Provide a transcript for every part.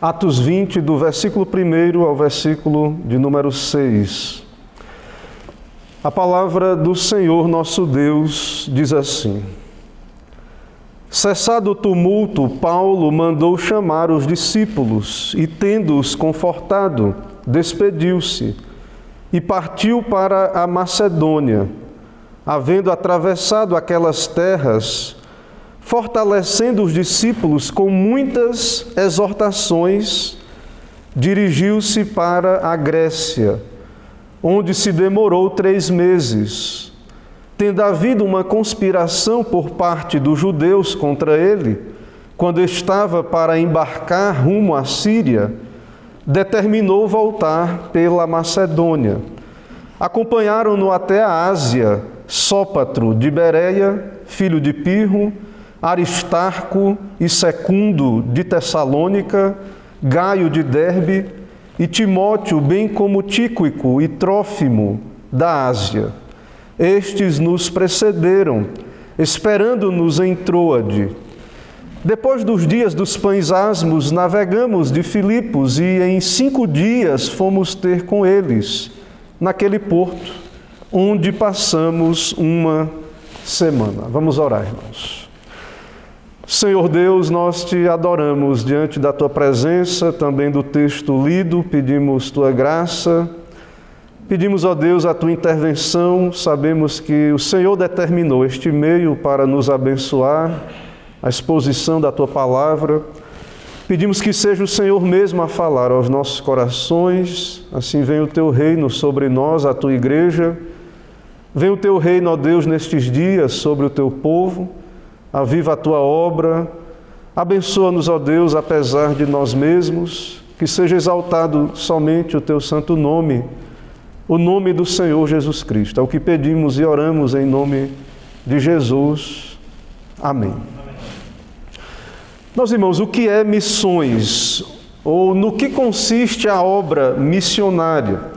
Atos 20, do versículo 1 ao versículo de número 6. A palavra do Senhor nosso Deus diz assim: Cessado o tumulto, Paulo mandou chamar os discípulos e, tendo-os confortado, despediu-se e partiu para a Macedônia. Havendo atravessado aquelas terras, fortalecendo os discípulos com muitas exortações, dirigiu-se para a Grécia, onde se demorou 3 meses. Tendo havido uma conspiração por parte dos judeus contra ele, quando estava para embarcar rumo à Síria, determinou voltar pela Macedônia. Acompanharam-no até a Ásia, Sópatro de Bereia, filho de Pirro, Aristarco e Secundo de Tessalônica, Gaio de Derbe e Timóteo, bem como Tíquico e Trófimo da Ásia. Estes nos precederam, esperando-nos em Troade. Depois dos dias dos pães asmos, navegamos de Filipos e em 5 dias fomos ter com eles, naquele porto, onde passamos uma semana. Vamos orar, irmãos. Senhor Deus, nós te adoramos diante da tua presença, também do texto lido, pedimos tua graça, pedimos, ó Deus, a tua intervenção. Sabemos que o Senhor determinou este meio para nos abençoar, a exposição da tua palavra. Pedimos que seja o Senhor mesmo a falar aos nossos corações, assim venha o teu reino sobre nós, a tua igreja. Venha o teu reino, ó Deus, nestes dias sobre o teu povo. Aviva a tua obra, abençoa-nos, ó Deus, apesar de nós mesmos, que seja exaltado somente o teu santo nome, o nome do Senhor Jesus Cristo. É o que pedimos e oramos em nome de Jesus. Amém. Meus irmãos, o que é missões? Ou no que consiste a obra missionária?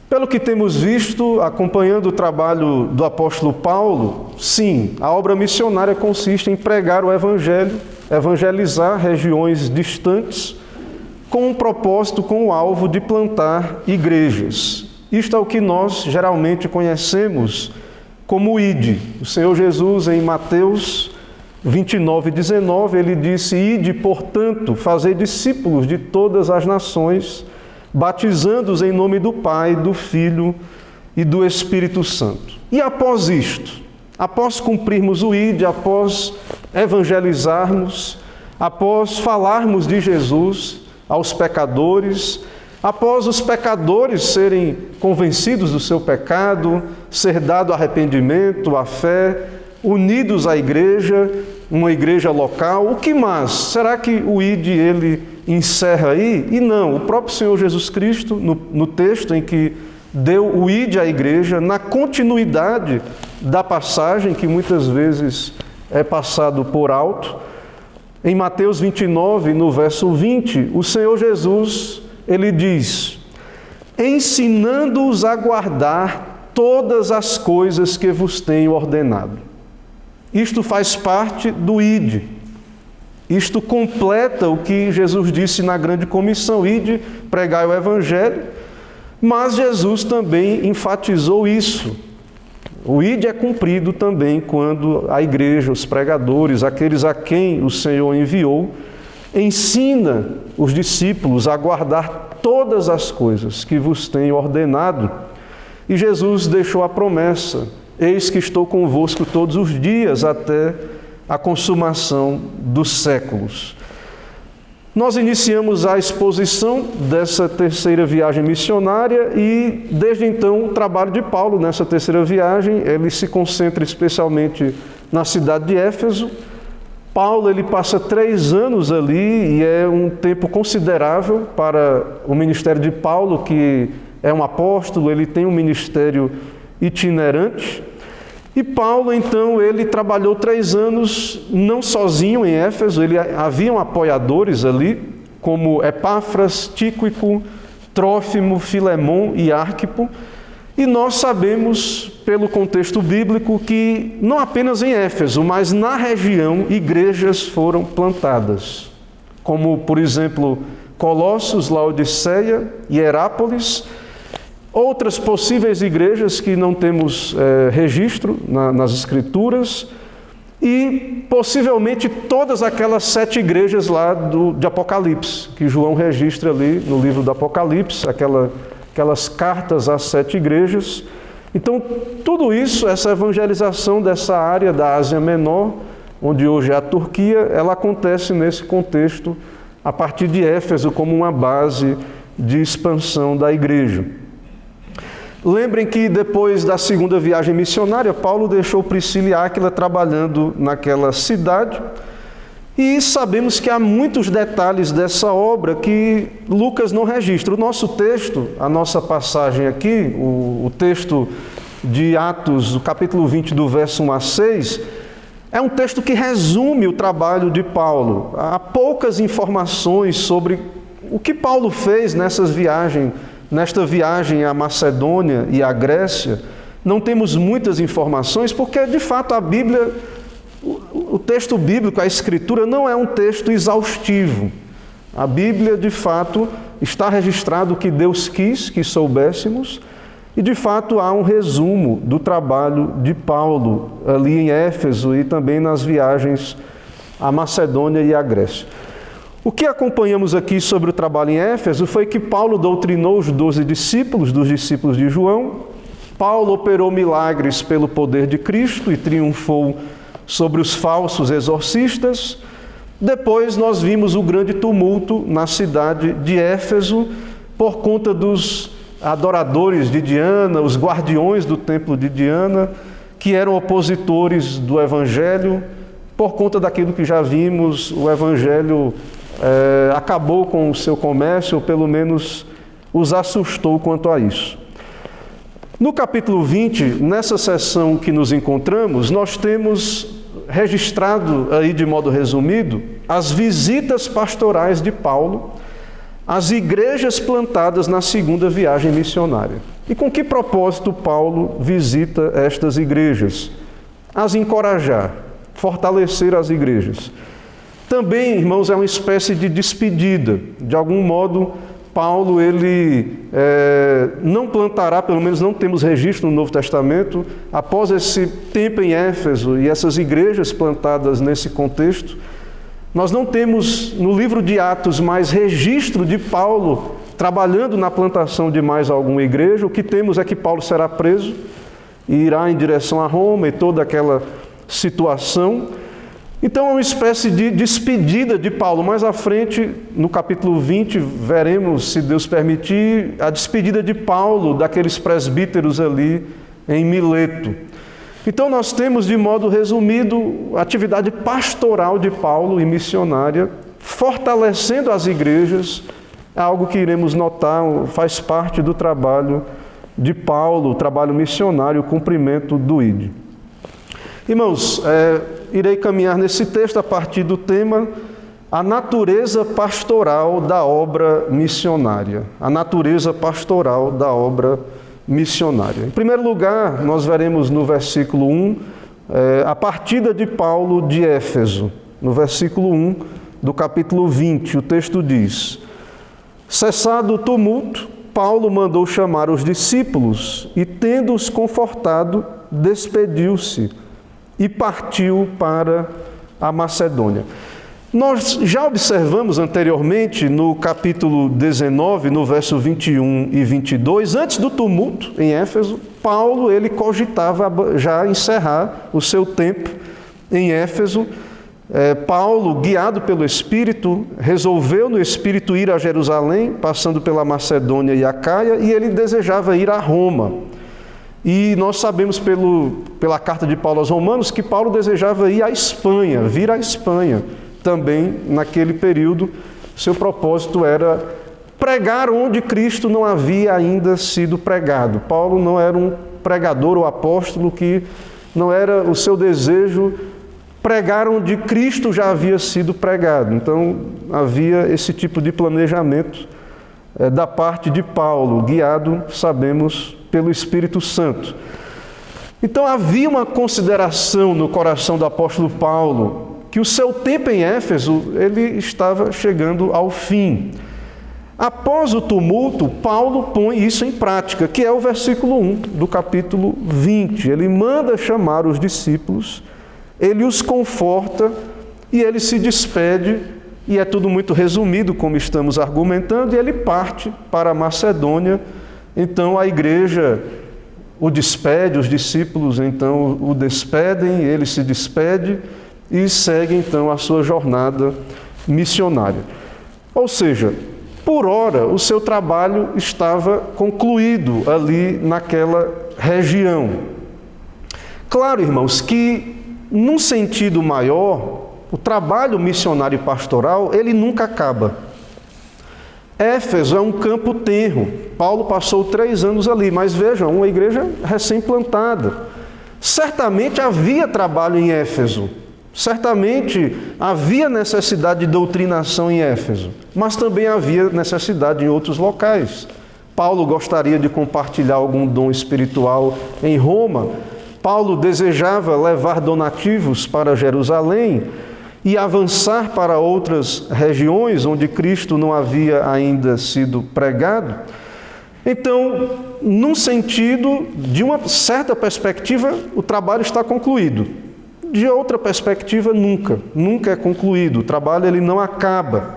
Pelo que temos visto, acompanhando o trabalho do apóstolo Paulo, sim, a obra missionária consiste em pregar o Evangelho, evangelizar regiões distantes, com um propósito, com o alvo de plantar igrejas. Isto é o que nós geralmente conhecemos como Ide. O Senhor Jesus, em Mateus 29:19, ele disse: Ide, portanto, fazei discípulos de todas as nações, batizando-os em nome do Pai, do Filho e do Espírito Santo. E após isto, após cumprirmos o Ide, após evangelizarmos, após falarmos de Jesus aos pecadores, após os pecadores serem convencidos do seu pecado, ser dado arrependimento, a fé, unidos à igreja, uma igreja local, o que mais? Será que o Ide, ele encerra aí? E não, o próprio Senhor Jesus Cristo, no texto em que deu o Ide à igreja, na continuidade da passagem, que muitas vezes é passado por alto, em Mateus 29, no verso 20, o Senhor Jesus, ele diz: ensinando-os a guardar todas as coisas que vos tenho ordenado. Isto faz parte do Ide. Isto completa o que Jesus disse na grande comissão: Ide, pregai o Evangelho. Mas Jesus também enfatizou isso. O Ide é cumprido também quando a igreja, os pregadores, aqueles a quem o Senhor enviou, ensina os discípulos a guardar todas as coisas que vos tenho ordenado. E Jesus deixou a promessa: eis que estou convosco todos os dias até a consumação dos séculos. Nós iniciamos a exposição dessa terceira viagem missionária e, desde então, o trabalho de Paulo nessa terceira viagem, ele se concentra especialmente na cidade de Éfeso. Paulo, ele passa 3 anos ali e é um tempo considerável para o ministério de Paulo, que é um apóstolo, ele tem um ministério itinerante. E Paulo, então, ele trabalhou 3 anos, não sozinho em Éfeso, haviam apoiadores ali, como Epáfras, Tíquico, Trófimo, Filemon e Arquipo. E nós sabemos, pelo contexto bíblico, que não apenas em Éfeso, mas na região, igrejas foram plantadas, como, por exemplo, Colossos, Laodiceia e Herápolis. Outras possíveis igrejas que não temos registro nas Escrituras, e possivelmente todas aquelas 7 igrejas lá de Apocalipse, que João registra ali no livro do Apocalipse, aquelas cartas às 7 igrejas. Então, tudo isso, essa evangelização dessa área da Ásia Menor, onde hoje é a Turquia, ela acontece nesse contexto, a partir de Éfeso, como uma base de expansão da igreja. Lembrem que depois da segunda viagem missionária, Paulo deixou Priscila e Áquila trabalhando naquela cidade, e sabemos que há muitos detalhes dessa obra que Lucas não registra. O nosso texto, a nossa passagem aqui, o texto de Atos, o capítulo 20, do verso 1 a 6, é um texto que resume o trabalho de Paulo. Há poucas informações sobre o que Paulo fez nesta viagem à Macedônia e à Grécia. Não temos muitas informações porque, de fato, a Bíblia, o texto bíblico, a Escritura, não é um texto exaustivo. A Bíblia, de fato, está registrado o que Deus quis que soubéssemos, e, de fato, há um resumo do trabalho de Paulo ali em Éfeso e também nas viagens à Macedônia e à Grécia. O que acompanhamos aqui sobre o trabalho em Éfeso foi que Paulo doutrinou os 12 discípulos, dos discípulos de João. Paulo operou milagres pelo poder de Cristo e triunfou sobre os falsos exorcistas. Depois nós vimos o grande tumulto na cidade de Éfeso por conta dos adoradores de Diana, os guardiões do templo de Diana, que eram opositores do Evangelho. Por conta daquilo que já vimos, o Evangelho acabou com o seu comércio, ou pelo menos os assustou quanto a isso. No capítulo 20, nessa seção que nos encontramos, nós temos registrado aí de modo resumido as visitas pastorais de Paulo às igrejas plantadas na segunda viagem missionária. E com que propósito Paulo visita estas igrejas? As encorajar, fortalecer as igrejas. Também, irmãos, é uma espécie de despedida. De algum modo, Paulo, ele não plantará, pelo menos não temos registro no Novo Testamento, após esse tempo em Éfeso e essas igrejas plantadas nesse contexto, nós não temos no livro de Atos mais registro de Paulo trabalhando na plantação de mais alguma igreja. O que temos é que Paulo será preso e irá em direção a Roma e toda aquela situação. Então é uma espécie de despedida de Paulo. Mais à frente, no capítulo 20, veremos, se Deus permitir, a despedida de Paulo daqueles presbíteros ali em Mileto. Então nós temos, de modo resumido, a atividade pastoral de Paulo e missionária, fortalecendo as igrejas, algo que iremos notar, faz parte do trabalho de Paulo, o trabalho missionário, o cumprimento do ID. Irmãos, irei caminhar nesse texto a partir do tema a natureza pastoral da obra missionária. A natureza pastoral da obra missionária. Em primeiro lugar, nós veremos no versículo 1, a partida de Paulo de Éfeso. No versículo 1 do capítulo 20, o texto diz: cessado o tumulto, Paulo mandou chamar os discípulos e, tendo-os confortado, despediu-se e partiu para a Macedônia. Nós já observamos anteriormente no capítulo 19, no verso 21 e 22, antes do tumulto em Éfeso, Paulo ele cogitava já encerrar o seu tempo em Éfeso. Paulo, guiado pelo Espírito, resolveu no Espírito ir a Jerusalém, passando pela Macedônia e Acaia, e ele desejava ir a Roma. E nós sabemos pela carta de Paulo aos Romanos que Paulo desejava ir à Espanha, vir à Espanha. Também, naquele período, seu propósito era pregar onde Cristo não havia ainda sido pregado. Paulo não era um pregador ou apóstolo que não era o seu desejo pregar onde Cristo já havia sido pregado. Então, havia esse tipo de planejamento da parte de Paulo, guiado, sabemos, pelo Espírito Santo. Então, havia uma consideração no coração do apóstolo Paulo, que que o seu tempo em Éfeso ele estava chegando ao fim. Após o tumulto, Paulo põe isso em prática, que é o versículo 1 do capítulo 20. Ele manda chamar os discípulos, ele os conforta e ele se despede, e é tudo muito resumido, como estamos argumentando, e ele parte para a Macedônia. Então a igreja o despede, os discípulos então o despedem, ele se despede e segue então a sua jornada missionária. Ou seja, por ora, o seu trabalho estava concluído ali naquela região. Claro, irmãos, que num sentido maior, o trabalho missionário e pastoral, ele nunca acaba. Éfeso é um campo tenro. Paulo passou 3 anos ali, mas vejam, uma igreja recém-plantada. Certamente havia trabalho em Éfeso. Certamente havia necessidade de doutrinação em Éfeso, mas também havia necessidade em outros locais. Paulo gostaria de compartilhar algum dom espiritual em Roma. Paulo desejava levar donativos para Jerusalém e avançar para outras regiões onde Cristo não havia ainda sido pregado. Então, num sentido, de uma certa perspectiva, o trabalho está concluído. De outra perspectiva, nunca é concluído. O trabalho ele não acaba.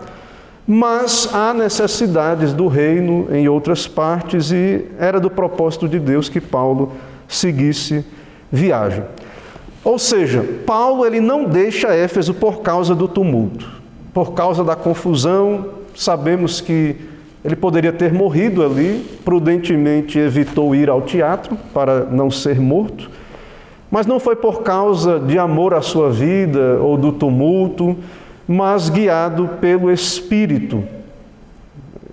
Mas há necessidades do reino em outras partes e era do propósito de Deus que Paulo seguisse viagem. Ou seja, Paulo ele não deixa Éfeso por causa do tumulto, por causa da confusão. Sabemos que ele poderia ter morrido ali, prudentemente evitou ir ao teatro para não ser morto. Mas não foi por causa de amor à sua vida ou do tumulto, mas guiado pelo Espírito.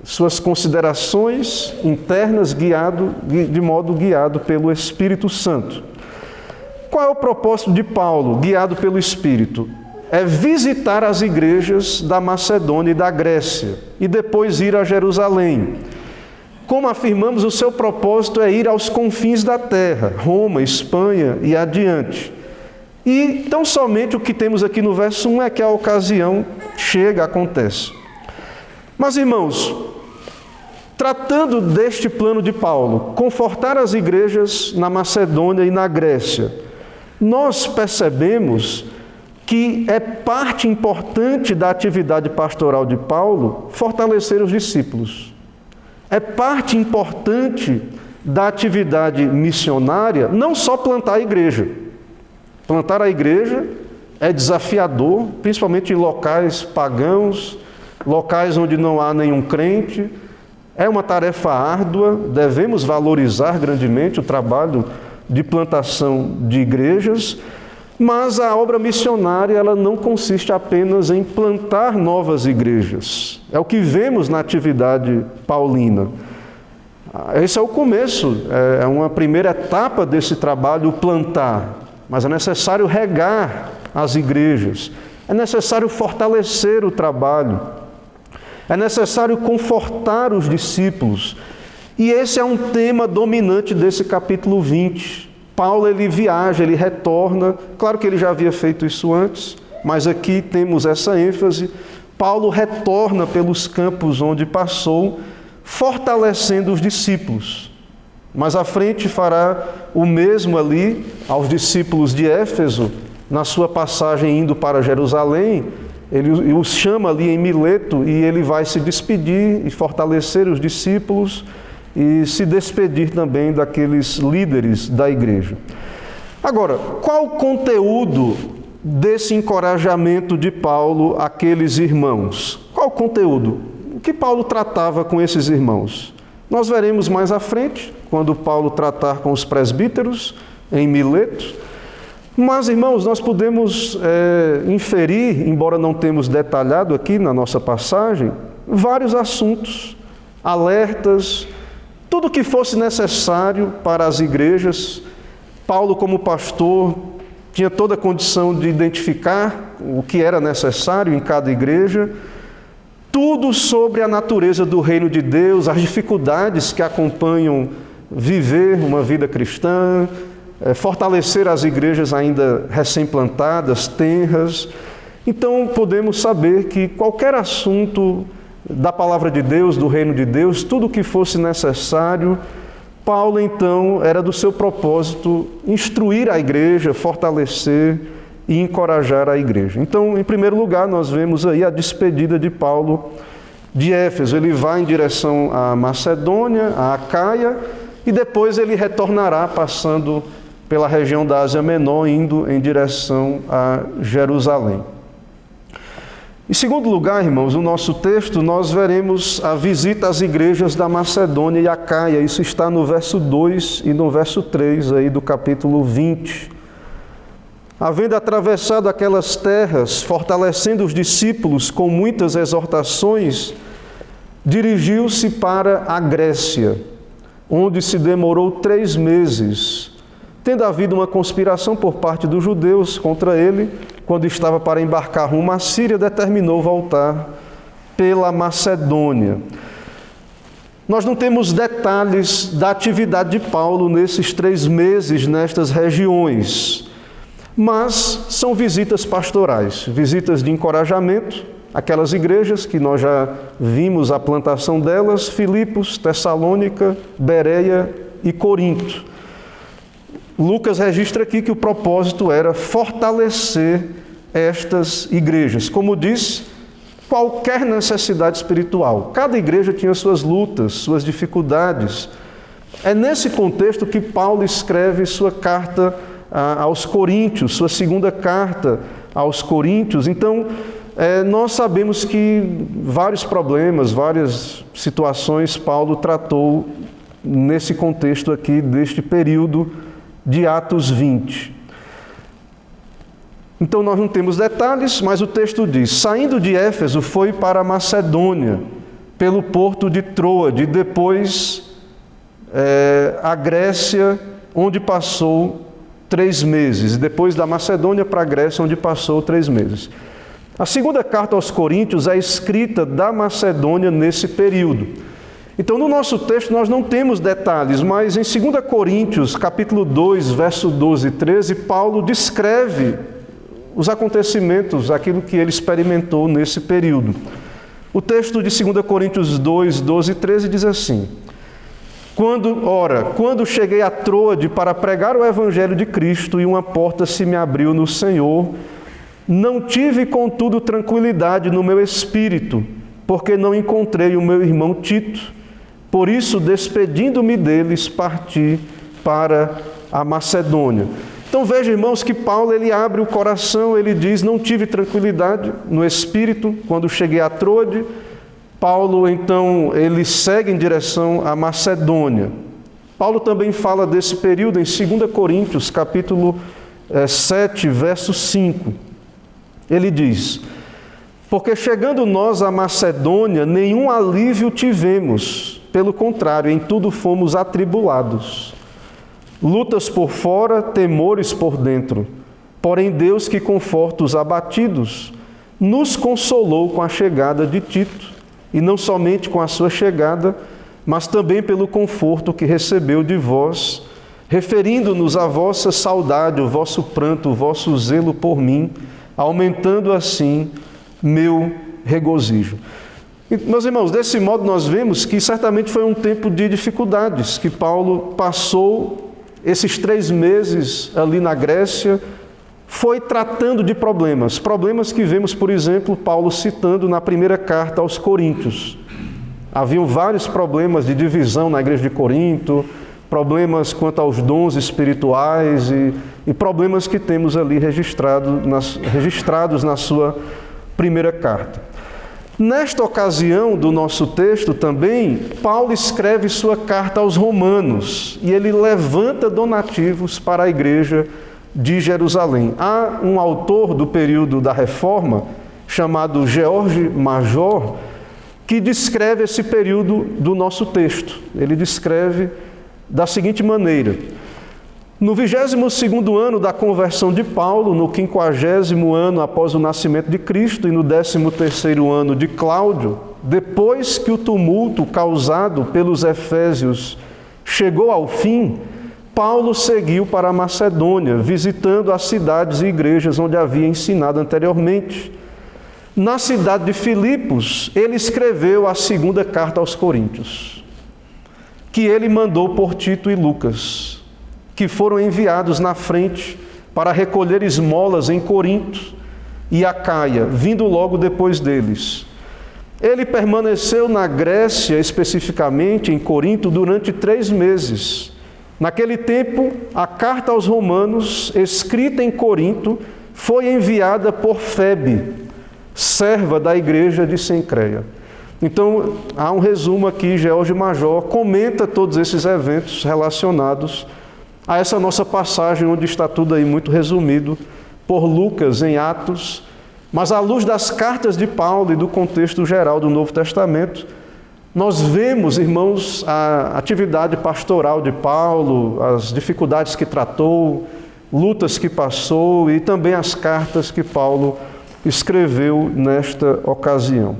Suas considerações internas de modo guiado pelo Espírito Santo. Qual é o propósito de Paulo, guiado pelo Espírito? É visitar as igrejas da Macedônia e da Grécia e depois ir a Jerusalém. Como afirmamos, o seu propósito é ir aos confins da terra, Roma, Espanha e adiante. E tão somente o que temos aqui no verso 1 é que a ocasião chega, acontece. Mas, irmãos, tratando deste plano de Paulo, confortar as igrejas na Macedônia e na Grécia, nós percebemos que é parte importante da atividade pastoral de Paulo fortalecer os discípulos. É parte importante da atividade missionária, não só plantar a igreja. Plantar a igreja é desafiador, principalmente em locais pagãos, locais onde não há nenhum crente. É uma tarefa árdua, devemos valorizar grandemente o trabalho de plantação de igrejas, mas a obra missionária ela não consiste apenas em plantar novas igrejas. É o que vemos na atividade paulina. Esse é o começo, é uma primeira etapa desse trabalho, o plantar. Mas é necessário regar as igrejas, é necessário fortalecer o trabalho, é necessário confortar os discípulos. E esse é um tema dominante desse capítulo 20. Paulo ele viaja, ele retorna, claro que ele já havia feito isso antes, mas aqui temos essa ênfase. Paulo retorna pelos campos onde passou, fortalecendo os discípulos. Mas à frente fará o mesmo ali aos discípulos de Éfeso, na sua passagem indo para Jerusalém. Ele os chama ali em Mileto e ele vai se despedir e fortalecer os discípulos e se despedir também daqueles líderes da igreja. Agora, qual o conteúdo desse encorajamento de Paulo àqueles irmãos? Qual o conteúdo? O que Paulo tratava com esses irmãos? Nós veremos mais à frente, quando Paulo tratar com os presbíteros em Mileto. Mas, irmãos, nós podemos inferir, embora não tenhamos detalhado aqui na nossa passagem, vários assuntos, alertas, tudo que fosse necessário para as igrejas. Paulo, como pastor, tinha toda a condição de identificar o que era necessário em cada igreja, tudo sobre a natureza do reino de Deus, as dificuldades que acompanham viver uma vida cristã, fortalecer as igrejas ainda recém-plantadas, tenras. Então podemos saber que qualquer assunto da palavra de Deus, do reino de Deus, tudo o que fosse necessário, Paulo então era do seu propósito instruir a igreja, fortalecer e encorajar a igreja. Então, em primeiro lugar, nós vemos aí a despedida de Paulo de Éfeso. Ele vai em direção à Macedônia, à Acaia, e depois ele retornará passando pela região da Ásia Menor, indo em direção a Jerusalém. Em segundo lugar, irmãos, no nosso texto nós veremos a visita às igrejas da Macedônia e Acaia. Isso está no verso 2 e no verso 3 aí do capítulo 20. Havendo atravessado aquelas terras, fortalecendo os discípulos com muitas exortações, dirigiu-se para a Grécia, onde se demorou 3 meses, tendo havido uma conspiração por parte dos judeus contra ele. Quando estava para embarcar rumo à Síria, determinou voltar pela Macedônia. Nós não temos detalhes da atividade de Paulo nesses 3 meses, nestas regiões, mas são visitas pastorais, visitas de encorajamento, aquelas igrejas que nós já vimos a plantação delas, Filipos, Tessalônica, Bereia e Corinto. Lucas registra aqui que o propósito era fortalecer estas igrejas. Como disse, qualquer necessidade espiritual. Cada igreja tinha suas lutas, suas dificuldades. É nesse contexto que Paulo escreve sua carta aos Coríntios, sua segunda carta aos Coríntios. Então, nós sabemos que vários problemas, várias situações Paulo tratou nesse contexto aqui, deste período de Atos 20. Então nós não temos detalhes, mas o texto diz: saindo de Éfeso, foi para a Macedônia, pelo porto de Troade, e depois a Grécia, onde passou 3 meses, e depois da Macedônia para a Grécia, onde passou 3 meses. A segunda carta aos Coríntios é escrita da Macedônia nesse período. Então, no nosso texto, nós não temos detalhes, mas em 2 Coríntios, capítulo 2, verso 12 e 13, Paulo descreve os acontecimentos, aquilo que ele experimentou nesse período. O texto de 2 Coríntios 2, 12 e 13 diz assim: Quando cheguei a Troade para pregar o evangelho de Cristo e uma porta se me abriu no Senhor, não tive, contudo, tranquilidade no meu espírito, porque não encontrei o meu irmão Tito. Por isso, despedindo-me deles, parti para a Macedônia. Então veja, irmãos, que Paulo ele abre o coração, ele diz: não tive tranquilidade no espírito quando cheguei a Troade. Paulo, então, ele segue em direção à Macedônia. Paulo também fala desse período em 2 Coríntios, capítulo 7, verso 5. Ele diz: porque chegando nós à Macedônia, nenhum alívio tivemos. Pelo contrário, em tudo fomos atribulados. Lutas por fora, temores por dentro. Porém, Deus, que conforta os abatidos, nos consolou com a chegada de Tito, e não somente com a sua chegada, mas também pelo conforto que recebeu de vós, referindo-nos à vossa saudade, o vosso pranto, o vosso zelo por mim, aumentando assim meu regozijo. E, meus irmãos, desse modo nós vemos que certamente foi um tempo de dificuldades, que Paulo passou esses 3 meses ali na Grécia, foi tratando de problemas que vemos, por exemplo, Paulo citando na primeira carta aos Coríntios. Haviam vários problemas de divisão na igreja de Corinto, problemas quanto aos dons espirituais e problemas que temos ali registrados na sua primeira carta. Nesta ocasião do nosso texto também, Paulo escreve sua carta aos Romanos e ele levanta donativos para a igreja de Jerusalém. Há um autor do período da Reforma, chamado George Major, que descreve esse período do nosso texto. Ele descreve da seguinte maneira: no 22º ano da conversão de Paulo, no 50º ano após o nascimento de Cristo e no 13º ano de Cláudio, depois que o tumulto causado pelos efésios chegou ao fim, Paulo seguiu para a Macedônia, visitando as cidades e igrejas onde havia ensinado anteriormente. Na cidade de Filipos, ele escreveu a segunda carta aos Coríntios, que ele mandou por Tito e Lucas, que foram enviados na frente para recolher esmolas em Corinto e Acaia, vindo logo depois deles. Ele permaneceu na Grécia, especificamente em Corinto, durante 3 meses. Naquele tempo, a carta aos Romanos, escrita em Corinto, foi enviada por Febe, serva da igreja de Cencreia. Então, há um resumo aqui, George Major comenta todos esses eventos relacionados a essa nossa passagem, onde está tudo aí muito resumido por Lucas em Atos, mas à luz das cartas de Paulo e do contexto geral do Novo Testamento, nós vemos, irmãos, a atividade pastoral de Paulo, as dificuldades que tratou, lutas que passou e também as cartas que Paulo escreveu nesta ocasião.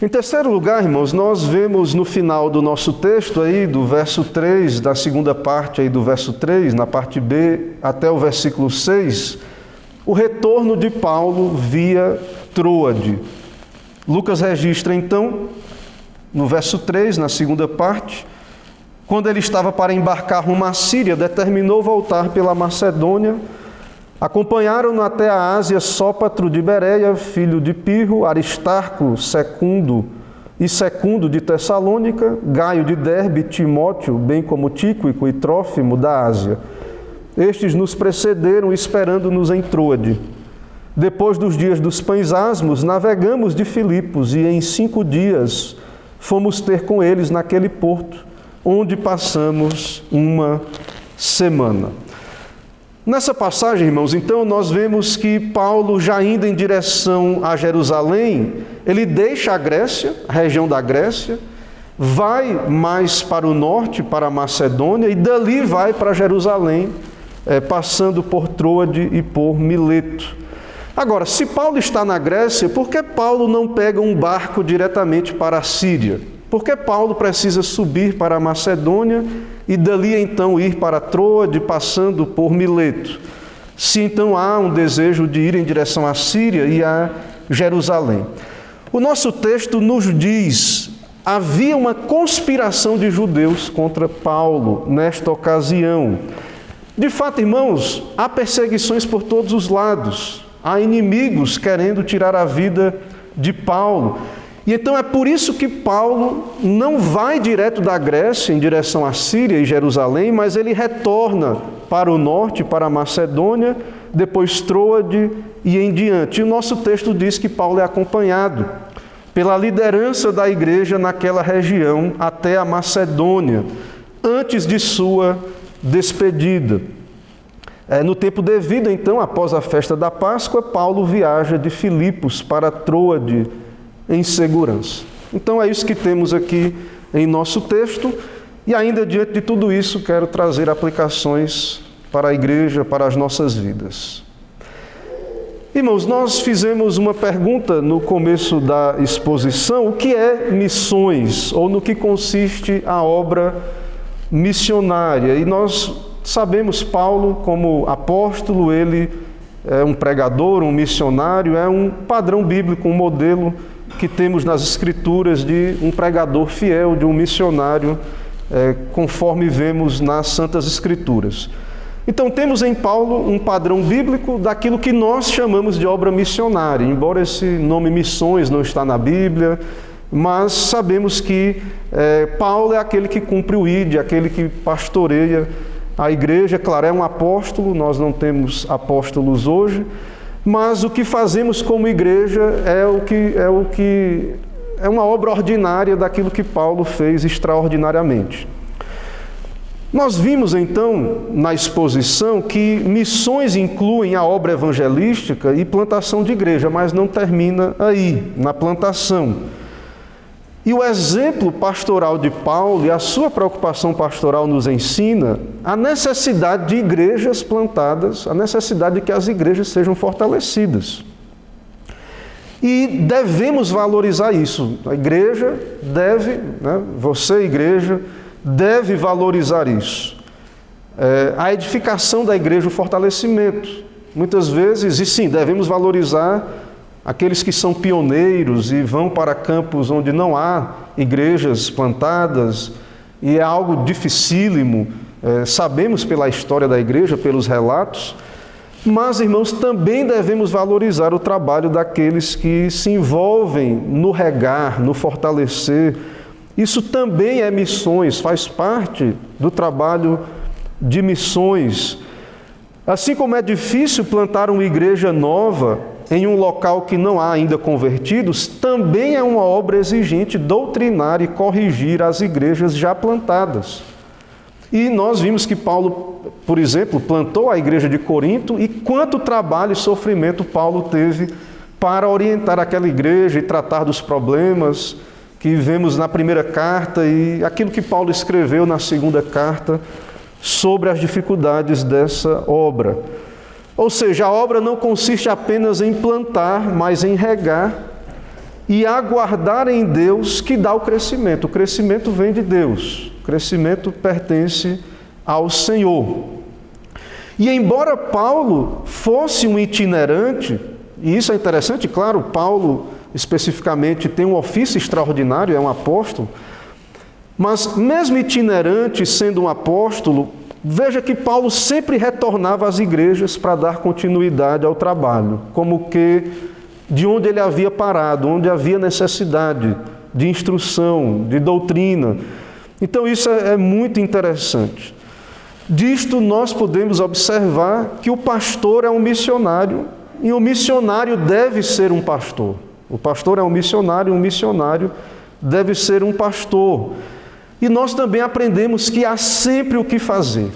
Em terceiro lugar, irmãos, nós vemos no final do nosso texto aí, do verso 3, da segunda parte aí do verso 3, na parte B, até o versículo 6, o retorno de Paulo via Troade. Lucas registra então, no verso 3, na segunda parte, quando ele estava para embarcar rumo à Síria, determinou voltar pela Macedônia. Acompanharam-no até a Ásia Sópatro de Bereia, filho de Pirro, Aristarco e Secundo de Tessalônica, Gaio de Derbe, Timóteo, bem como Tíquico e Trófimo da Ásia. Estes nos precederam, esperando-nos em Troade. Depois dos dias dos pães asmos, navegamos de Filipos e em 5 dias fomos ter com eles naquele porto, onde passamos uma semana. Nessa passagem, irmãos, então, nós vemos que Paulo, já indo em direção a Jerusalém, ele deixa a Grécia, a região da Grécia, vai mais para o norte, para a Macedônia, e dali vai para Jerusalém, passando por Troade e por Mileto. Agora, se Paulo está na Grécia, por que Paulo não pega um barco diretamente para a Síria? Por que Paulo precisa subir para a Macedônia e dali então ir para Troade, passando por Mileto? Se então há um desejo de ir em direção à Síria e a Jerusalém. O nosso texto nos diz: havia uma conspiração de judeus contra Paulo nesta ocasião. De fato, irmãos, há perseguições por todos os lados. Há inimigos querendo tirar a vida de Paulo. E então é por isso que Paulo não vai direto da Grécia em direção à Síria e Jerusalém, mas ele retorna para o norte, para a Macedônia, depois Troade e em diante. E o nosso texto diz que Paulo é acompanhado pela liderança da igreja naquela região até a Macedônia, antes de sua despedida. No tempo devido, então, após a festa da Páscoa, Paulo viaja de Filipos para Troade em segurança. Então é isso que temos aqui em nosso texto, e ainda diante de tudo isso quero trazer aplicações para a igreja, para as nossas vidas. Irmãos, nós fizemos uma pergunta no começo da exposição: o que é missões, ou no que consiste a obra missionária? E nós sabemos Paulo como apóstolo, ele é um pregador, um missionário, é um padrão bíblico, um modelo que temos nas Escrituras de um pregador fiel, de um missionário, conforme vemos nas Santas Escrituras. Então temos em Paulo um padrão bíblico daquilo que nós chamamos de obra missionária, embora esse nome missões não está na Bíblia, mas sabemos que Paulo é aquele que cumpre o ID, aquele que pastoreia a igreja. Claro, é um apóstolo, nós não temos apóstolos hoje, mas o que fazemos como igreja é uma obra ordinária daquilo que Paulo fez extraordinariamente. Nós vimos então na exposição que missões incluem a obra evangelística e plantação de igreja, mas não termina aí, na plantação. E o exemplo pastoral de Paulo e a sua preocupação pastoral nos ensina a necessidade de igrejas plantadas, a necessidade de que as igrejas sejam fortalecidas. E devemos valorizar isso. A igreja deve, você igreja, deve valorizar isso. a edificação da igreja, o fortalecimento. Muitas vezes, e sim, devemos valorizar aqueles que são pioneiros e vão para campos onde não há igrejas plantadas, e é algo dificílimo, sabemos pela história da igreja, pelos relatos, mas, irmãos, também devemos valorizar o trabalho daqueles que se envolvem no regar, no fortalecer. Isso também é missões, faz parte do trabalho de missões. Assim como é difícil plantar uma igreja nova em um local que não há ainda convertidos, também é uma obra exigente doutrinar e corrigir as igrejas já plantadas. E nós vimos que Paulo, por exemplo, plantou a igreja de Corinto, e quanto trabalho e sofrimento Paulo teve para orientar aquela igreja e tratar dos problemas que vemos na primeira carta e aquilo que Paulo escreveu na segunda carta sobre as dificuldades dessa obra. Ou seja, a obra não consiste apenas em plantar, mas em regar e aguardar em Deus que dá o crescimento. O crescimento vem de Deus, o crescimento pertence ao Senhor. E embora Paulo fosse um itinerante, e isso é interessante, claro, Paulo especificamente tem um ofício extraordinário, é um apóstolo, mas mesmo itinerante, sendo um apóstolo, veja que Paulo sempre retornava às igrejas para dar continuidade ao trabalho, como que de onde ele havia parado, onde havia necessidade de instrução, de doutrina. Então isso é muito interessante. Disto nós podemos observar que o pastor é um missionário, e o missionário deve ser um pastor. O pastor é um missionário deve ser um pastor. E nós também aprendemos que há sempre o que fazer.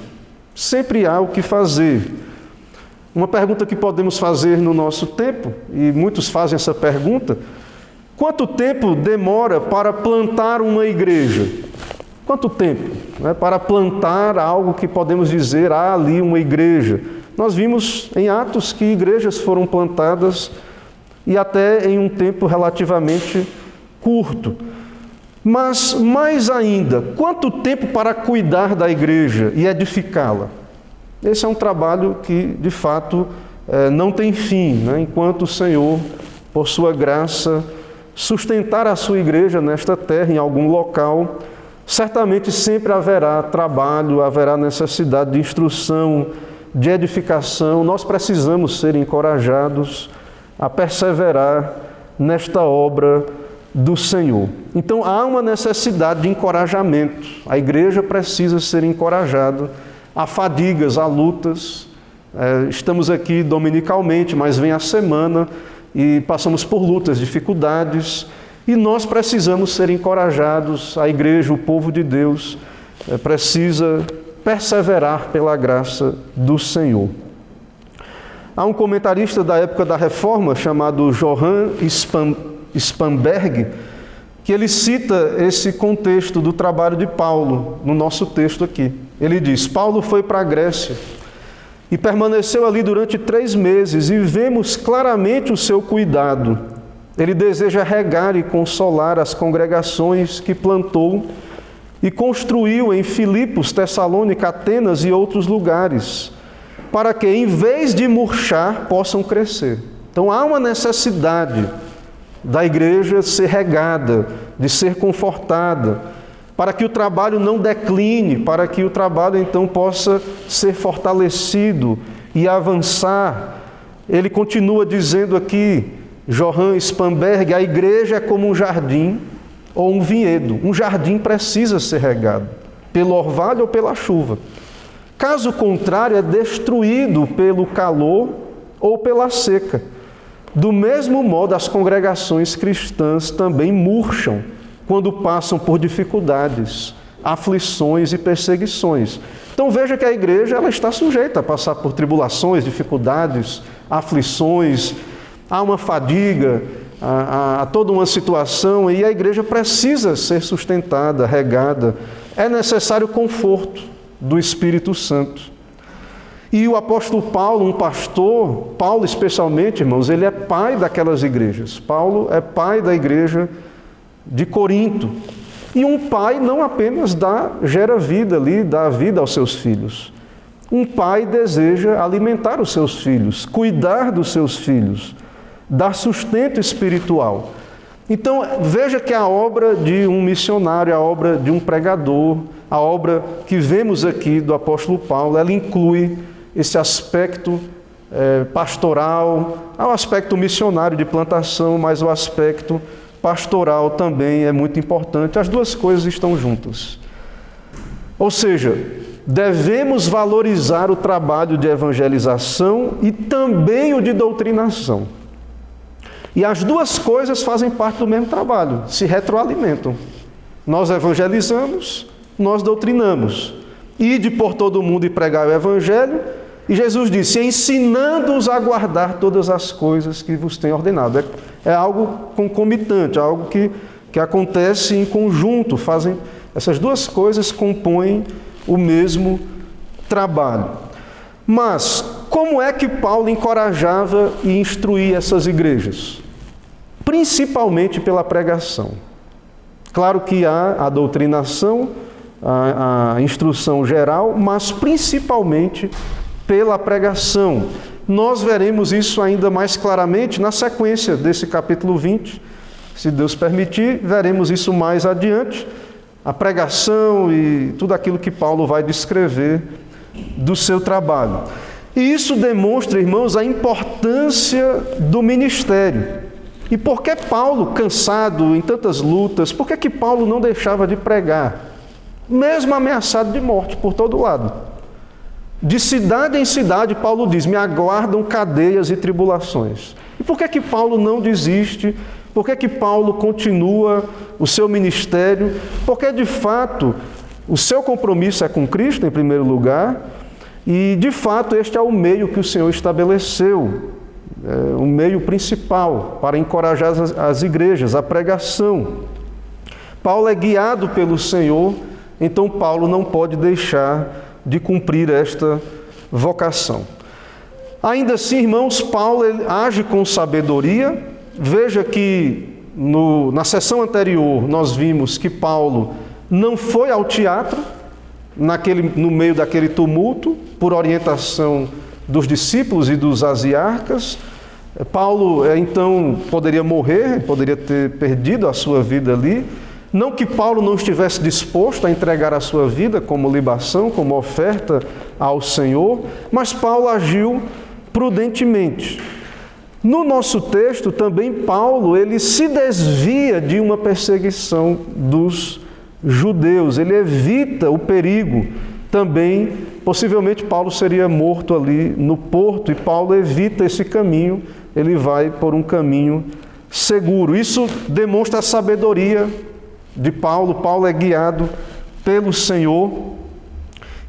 Sempre há o que fazer. Uma pergunta que podemos fazer no nosso tempo, e muitos fazem essa pergunta: quanto tempo demora para plantar uma igreja? Quanto tempo, né, para plantar algo que podemos dizer, há ali uma igreja? Nós vimos em Atos que igrejas foram plantadas e até em um tempo relativamente curto. Mas, mais ainda, quanto tempo para cuidar da igreja e edificá-la? Esse é um trabalho que, de fato, não tem fim, né? Enquanto o Senhor, por sua graça, sustentar a sua igreja nesta terra, em algum local, certamente sempre haverá trabalho, haverá necessidade de instrução, de edificação. Nós precisamos ser encorajados a perseverar nesta obra do Senhor. Então há uma necessidade de encorajamento. A igreja precisa ser encorajada. Há fadigas, há lutas. Estamos aqui dominicalmente, mas vem a semana e passamos por lutas, dificuldades, e nós precisamos ser encorajados. A igreja, o povo de Deus, precisa perseverar pela graça do Senhor. Há um comentarista da época da Reforma chamado Johann Spamberg, que ele cita esse contexto do trabalho de Paulo no nosso texto aqui. Ele diz: Paulo foi para a Grécia e permaneceu ali durante 3 meses, e vemos claramente o seu cuidado. Ele deseja regar e consolar as congregações que plantou e construiu em Filipos, Tessalônica, Atenas e outros lugares, para que, em vez de murchar, possam crescer. Então há uma necessidade da igreja ser regada, de ser confortada, para que o trabalho não decline, para que o trabalho então possa ser fortalecido e avançar. Ele continua dizendo aqui, Johann Spamberg, a igreja é como um jardim ou um vinhedo. Um jardim precisa ser regado, pelo orvalho ou pela chuva. Caso contrário, é destruído pelo calor ou pela seca. Do mesmo modo, as congregações cristãs também murcham quando passam por dificuldades, aflições e perseguições. Então veja que a igreja ela está sujeita a passar por tribulações, dificuldades, aflições, há uma fadiga, há toda uma situação, e a igreja precisa ser sustentada, regada. É necessário conforto do Espírito Santo. E o apóstolo Paulo, um pastor, Paulo especialmente, irmãos, ele é pai daquelas igrejas. Paulo é pai da igreja de Corinto. E um pai não apenas gera vida ali, dá vida aos seus filhos, Um pai deseja alimentar os seus filhos, cuidar dos seus filhos, dar sustento espiritual. Então, veja que a obra de um missionário, a obra de um pregador, a obra que vemos aqui do apóstolo Paulo, ela inclui esse aspecto pastoral, o aspecto missionário de plantação, mas o aspecto pastoral também é muito importante. As duas coisas estão juntas. Ou seja, devemos valorizar o trabalho de evangelização e também o de doutrinação. E as duas coisas fazem parte do mesmo trabalho, se retroalimentam. Nós evangelizamos, nós doutrinamos. Ide por todo o mundo e pregai o evangelho. E Jesus disse, ensinando-os a guardar todas as coisas que vos tenho ordenado. É algo concomitante, algo que acontece em conjunto. Essas duas coisas compõem o mesmo trabalho. Mas, como é que Paulo encorajava e instruía essas igrejas? Principalmente pela pregação. Claro que há a doutrinação, a instrução geral, mas principalmente pela pregação. Nós veremos isso ainda mais claramente na sequência desse capítulo 20. Se Deus permitir, veremos isso mais adiante. A pregação e tudo aquilo que Paulo vai descrever do seu trabalho. E isso demonstra, irmãos, a importância do ministério. E por que Paulo, cansado em tantas lutas, por que Paulo não deixava de pregar? Mesmo ameaçado de morte por todo lado. De cidade em cidade, Paulo diz, me aguardam cadeias e tribulações. E por que Paulo não desiste? Por que Paulo continua o seu ministério? Porque, de fato, o seu compromisso é com Cristo, em primeiro lugar, e, de fato, este é o meio que o Senhor estabeleceu, o meio principal para encorajar as igrejas, a pregação. Paulo é guiado pelo Senhor, então Paulo não pode deixar de cumprir esta vocação. Ainda assim, irmãos, Paulo age com sabedoria. Veja que na sessão anterior nós vimos que Paulo não foi ao teatro no meio daquele tumulto por orientação dos discípulos e dos asiarcas. Paulo então poderia morrer, poderia ter perdido a sua vida ali. Não que Paulo não estivesse disposto a entregar a sua vida como libação, como oferta ao Senhor, mas Paulo agiu prudentemente. No nosso texto também Paulo, ele se desvia de uma perseguição dos judeus, ele evita o perigo. Também, possivelmente Paulo seria morto ali no porto e Paulo evita esse caminho, ele vai por um caminho seguro. Isso demonstra a sabedoria de Paulo. Paulo é guiado pelo Senhor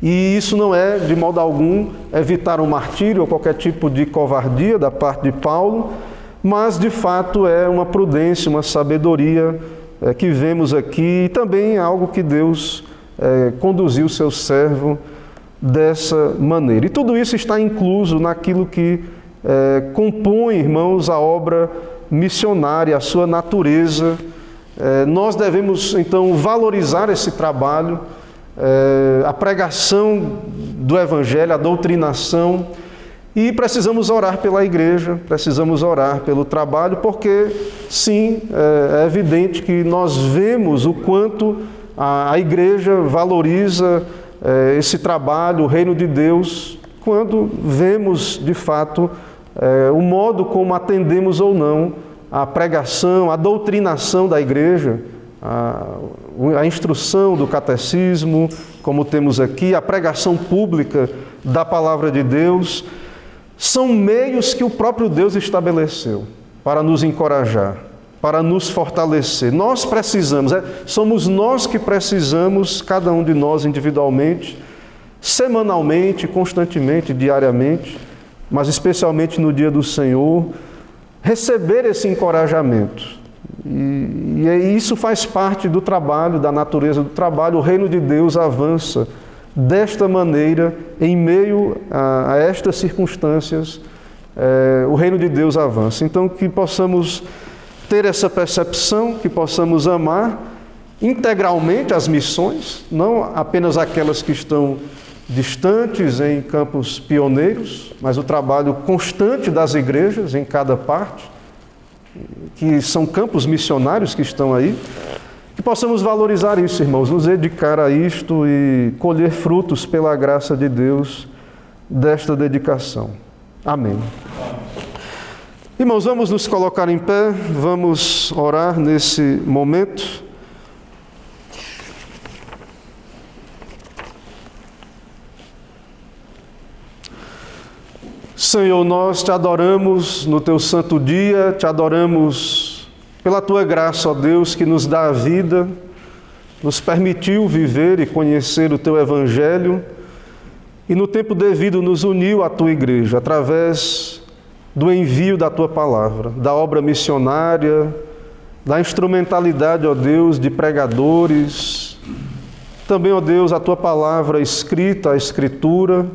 e isso não é, de modo algum, evitar um martírio ou qualquer tipo de covardia da parte de Paulo, mas de fato é uma prudência, uma sabedoria que vemos aqui e também é algo que Deus conduziu o seu servo dessa maneira. E tudo isso está incluso naquilo que compõe, irmãos, a obra missionária, a sua natureza. Nós devemos, então, valorizar esse trabalho, a pregação do Evangelho, a doutrinação, e precisamos orar pela igreja, precisamos orar pelo trabalho, porque, sim, é evidente que nós vemos o quanto a igreja valoriza esse trabalho, o reino de Deus, quando vemos, de fato, o modo como atendemos ou não a pregação, a doutrinação da igreja, a instrução do catecismo, como temos aqui, a pregação pública da palavra de Deus, são meios que o próprio Deus estabeleceu para nos encorajar, para nos fortalecer. Nós precisamos, somos nós que precisamos, cada um de nós individualmente, semanalmente, constantemente, diariamente, mas especialmente no dia do Senhor, receber esse encorajamento. E isso faz parte do trabalho, da natureza do trabalho. O reino de Deus avança desta maneira, em meio a estas circunstâncias, o reino de Deus avança. Então, que possamos ter essa percepção, que possamos amar integralmente as missões, não apenas aquelas que estão distantes em campos pioneiros, mas o trabalho constante das igrejas em cada parte, que são campos missionários que estão aí, que possamos valorizar isso, irmãos, nos dedicar a isto e colher frutos pela graça de Deus desta dedicação. Amém. Irmãos, vamos nos colocar em pé, vamos orar nesse momento. Senhor, nós te adoramos no teu santo dia, te adoramos pela tua graça, ó Deus, que nos dá a vida, nos permitiu viver e conhecer o teu evangelho e no tempo devido nos uniu à tua igreja através do envio da tua palavra, da obra missionária, da instrumentalidade, ó Deus, de pregadores, também, ó Deus, a tua palavra escrita, a escritura,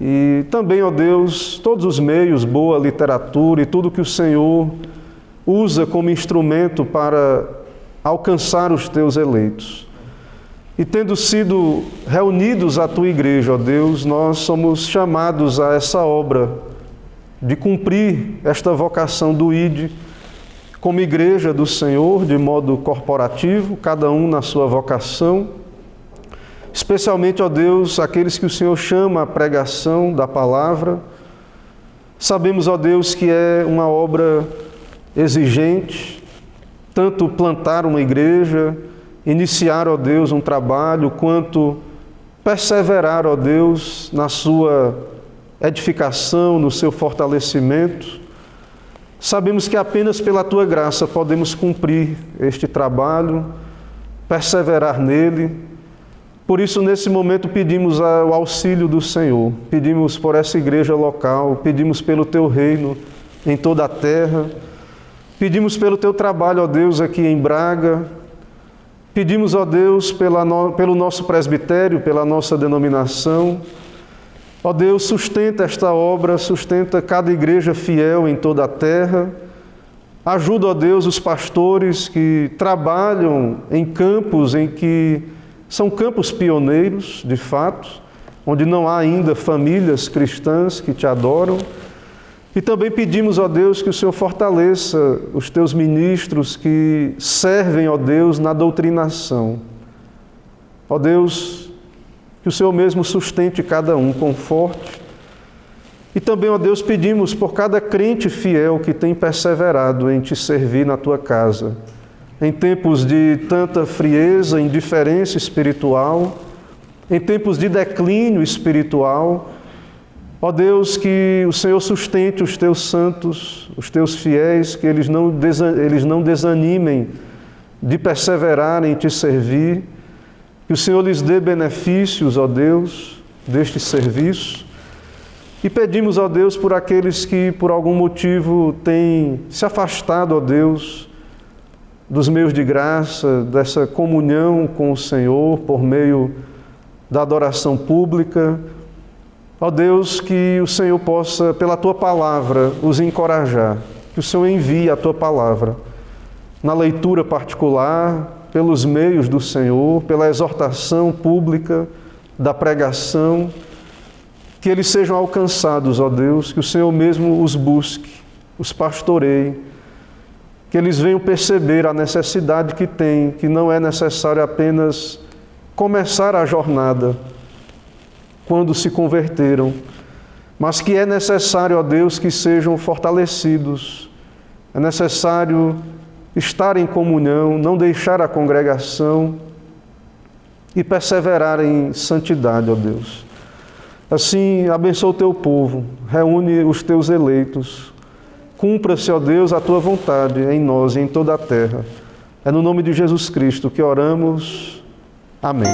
e também, ó Deus, todos os meios, boa literatura e tudo que o Senhor usa como instrumento para alcançar os teus eleitos. E tendo sido reunidos à tua igreja, ó Deus, nós somos chamados a essa obra de cumprir esta vocação do ID como igreja do Senhor, de modo corporativo, cada um na sua vocação, especialmente, ó Deus, aqueles que o Senhor chama à pregação da palavra. Sabemos, ó Deus, que é uma obra exigente, tanto plantar uma igreja, iniciar, ó Deus, um trabalho, quanto perseverar, ó Deus, na sua edificação, no seu fortalecimento. Sabemos que apenas pela tua graça podemos cumprir este trabalho, perseverar nele. Por isso, nesse momento, pedimos o auxílio do Senhor, pedimos por essa igreja local, pedimos pelo teu reino em toda a terra, pedimos pelo teu trabalho, ó Deus, aqui em Braga, pedimos, ó Deus, pelo nosso presbitério, pela nossa denominação. Ó Deus, sustenta esta obra, sustenta cada igreja fiel em toda a terra. Ajuda, ó Deus, os pastores que trabalham em campos em que são campos pioneiros, de fato, onde não há ainda famílias cristãs que te adoram. E também pedimos, ó Deus, que o Senhor fortaleça os teus ministros que servem, ó Deus, na doutrinação. Ó Deus, que o Senhor mesmo sustente cada um, conforte. E também, ó Deus, pedimos por cada crente fiel que tem perseverado em te servir na tua casa, em tempos de tanta frieza, indiferença espiritual, em tempos de declínio espiritual. Ó Deus, que o Senhor sustente os teus santos, os teus fiéis, que eles não desanimem de perseverar em te servir, que o Senhor lhes dê benefícios, ó Deus, deste serviço. E pedimos, ó Deus, por aqueles que por algum motivo têm se afastado, ó Deus, dos meios de graça, dessa comunhão com o Senhor por meio da adoração pública. Ó Deus, que o Senhor possa, pela tua palavra, os encorajar, que o Senhor envie a tua palavra na leitura particular, pelos meios do Senhor, pela exortação pública, da pregação, que eles sejam alcançados, ó Deus, que o Senhor mesmo os busque, os pastoreie, que eles venham perceber a necessidade que têm, que não é necessário apenas começar a jornada quando se converteram, mas que é necessário, ó Deus, que sejam fortalecidos, é necessário estar em comunhão, não deixar a congregação e perseverar em santidade, ó Deus. Assim, abençoa o teu povo, reúne os teus eleitos, cumpra-se, ó Deus, a tua vontade em nós e em toda a terra. É no nome de Jesus Cristo que oramos. Amém.